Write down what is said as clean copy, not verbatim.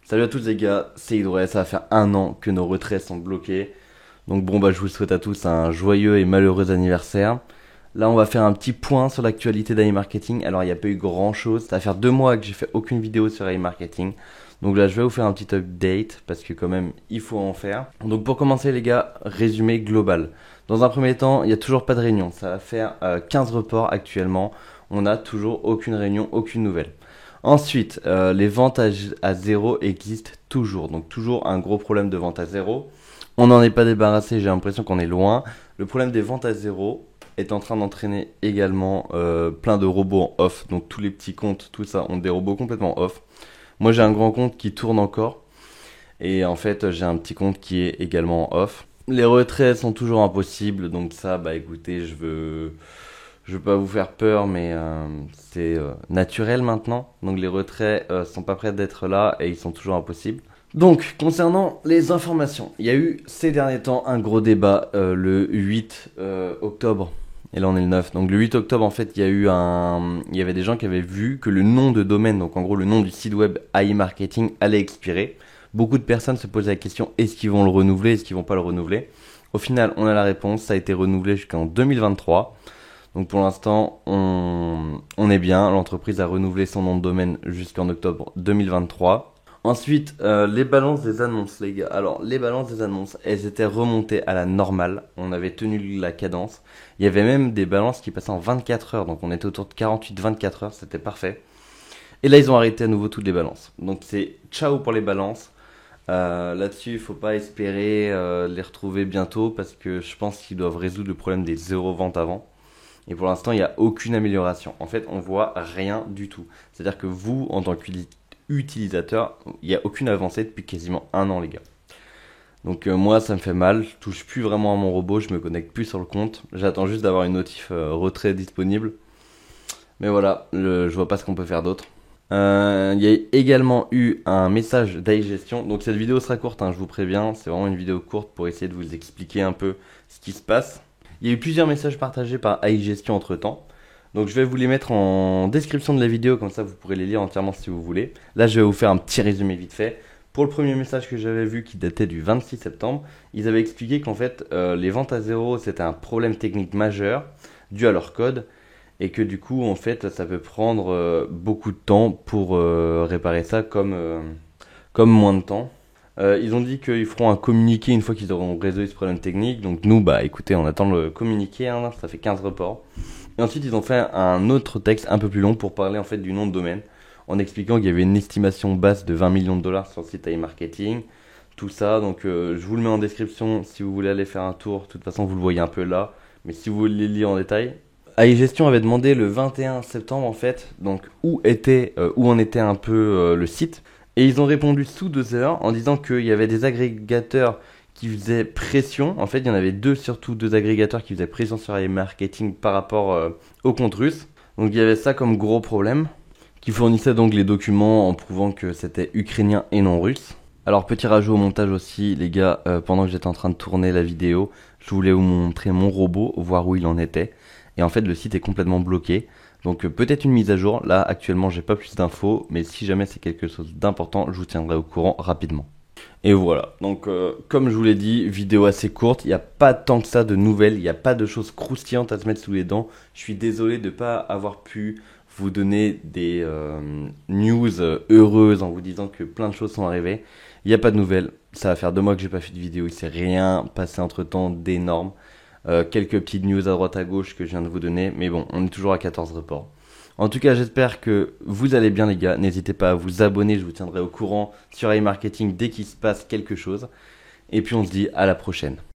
Salut à tous les gars, c'est Hydroé, ça va faire un an que nos retraits sont bloqués. Donc bon bah je vous souhaite à tous un joyeux et malheureux anniversaire. Là on va faire un petit point sur l'actualité d'I-Marketing. Alors il n'y a pas eu grand chose, ça va faire 2 mois que j'ai fait aucune vidéo sur I-Marketing. Donc là je vais vous faire un petit update parce que quand même il faut en faire. Donc pour commencer les gars, résumé global. Dans un premier temps, il n'y a toujours pas de réunion, ça va faire 15 reports actuellement. On n'a toujours aucune réunion, aucune nouvelle. Ensuite, les ventes à zéro existent toujours. Donc toujours un gros problème de vente à zéro. On n'en est pas débarrassé, j'ai l'impression qu'on est loin. Le problème des ventes à zéro est en train d'entraîner également plein de robots en off. Donc tous les petits comptes, tout ça, ont des robots complètement off. Moi j'ai un grand compte qui tourne encore. Et en fait j'ai un petit compte qui est également en off. Les retraits sont toujours impossibles. Donc ça, bah écoutez, je veux pas vous faire peur, mais c'est naturel maintenant. Donc les retraits sont pas prêts d'être là et ils sont toujours impossibles. Donc, concernant les informations, il y a eu ces derniers temps un gros débat le 8 octobre. Et là on est le 9. Donc le 8 octobre, en fait, il y avait des gens qui avaient vu que le nom de domaine, donc en gros le nom du site web AI Marketing allait expirer. Beaucoup de personnes se posaient la question, est-ce qu'ils vont le renouveler, est-ce qu'ils vont pas le renouveler? Au final, on a la réponse, ça a été renouvelé jusqu'en 2023. Donc pour l'instant, on est bien. L'entreprise a renouvelé son nom de domaine jusqu'en octobre 2023. Ensuite, les balances des annonces, les gars. Alors, les balances des annonces, elles étaient remontées à la normale. On avait tenu la cadence. Il y avait même des balances qui passaient en 24 heures. Donc on était autour de 48-24 heures. C'était parfait. Et là, ils ont arrêté à nouveau toutes les balances. Donc c'est ciao pour les balances. Là-dessus, il faut pas espérer les retrouver bientôt parce que je pense qu'ils doivent résoudre le problème des zéro ventes avant. Et pour l'instant, il n'y a aucune amélioration. En fait, on voit rien du tout. C'est-à-dire que vous, en tant qu'utilisateur, il n'y a aucune avancée depuis quasiment un an, les gars. Donc moi, ça me fait mal. Je touche plus vraiment à mon robot. Je me connecte plus sur le compte. J'attends juste d'avoir une notif retrait disponible. Mais voilà, je vois pas ce qu'on peut faire d'autre. Il y a également eu un message d'iGestion. Donc cette vidéo sera courte, hein, je vous préviens. C'est vraiment une vidéo courte pour essayer de vous expliquer un peu ce qui se passe. Il y a eu plusieurs messages partagés par iGestion entre temps. Donc je vais vous les mettre en description de la vidéo, comme ça vous pourrez les lire entièrement si vous voulez. Là je vais vous faire un petit résumé vite fait. Pour le premier message que j'avais vu qui datait du 26 septembre, ils avaient expliqué qu'en fait les ventes à zéro c'était un problème technique majeur dû à leur code. Et que du coup en fait ça peut prendre beaucoup de temps pour réparer ça comme moins de temps. Ils ont dit qu'ils feront un communiqué une fois qu'ils auront résolu ce problème technique. Donc nous, bah écoutez, on attend le communiqué, hein, ça fait 15 reports. Et ensuite, ils ont fait un autre texte un peu plus long pour parler en fait du nom de domaine, en expliquant qu'il y avait une estimation basse de 20 millions de dollars sur le site iMarketing. Tout ça, donc je vous le mets en description si vous voulez aller faire un tour. De toute façon, vous le voyez un peu là. Mais si vous voulez le lire en détail. iGestion avait demandé le 21 septembre en fait, donc où en était un peu le site. Et ils ont répondu sous 2 heures en disant qu'il y avait des agrégateurs qui faisaient pression. En fait, il y en avait surtout deux agrégateurs qui faisaient pression sur les marketing par rapport au compte russe. Donc il y avait ça comme gros problème, qui fournissait donc les documents en prouvant que c'était ukrainien et non russe. Alors petit rajout au montage aussi, les gars, pendant que j'étais en train de tourner la vidéo, je voulais vous montrer mon robot, voir où il en était. Et en fait, le site est complètement bloqué. Donc peut-être une mise à jour. Là, actuellement, j'ai pas plus d'infos. Mais si jamais c'est quelque chose d'important, je vous tiendrai au courant rapidement. Et voilà. Donc comme je vous l'ai dit, vidéo assez courte. Il n'y a pas tant que ça de nouvelles. Il n'y a pas de choses croustillantes à se mettre sous les dents. Je suis désolé de ne pas avoir pu vous donner des news heureuses en vous disant que plein de choses sont arrivées. Il n'y a pas de nouvelles. Ça va faire 2 mois que j'ai pas fait de vidéo. Il s'est rien passé entre temps d'énorme. Quelques petites news à droite à gauche que je viens de vous donner, mais bon, on est toujours à 14 reports. En tout cas, j'espère que vous allez bien les gars, n'hésitez pas à vous abonner, je vous tiendrai au courant sur iMarketing dès qu'il se passe quelque chose, et puis on se dit à la prochaine.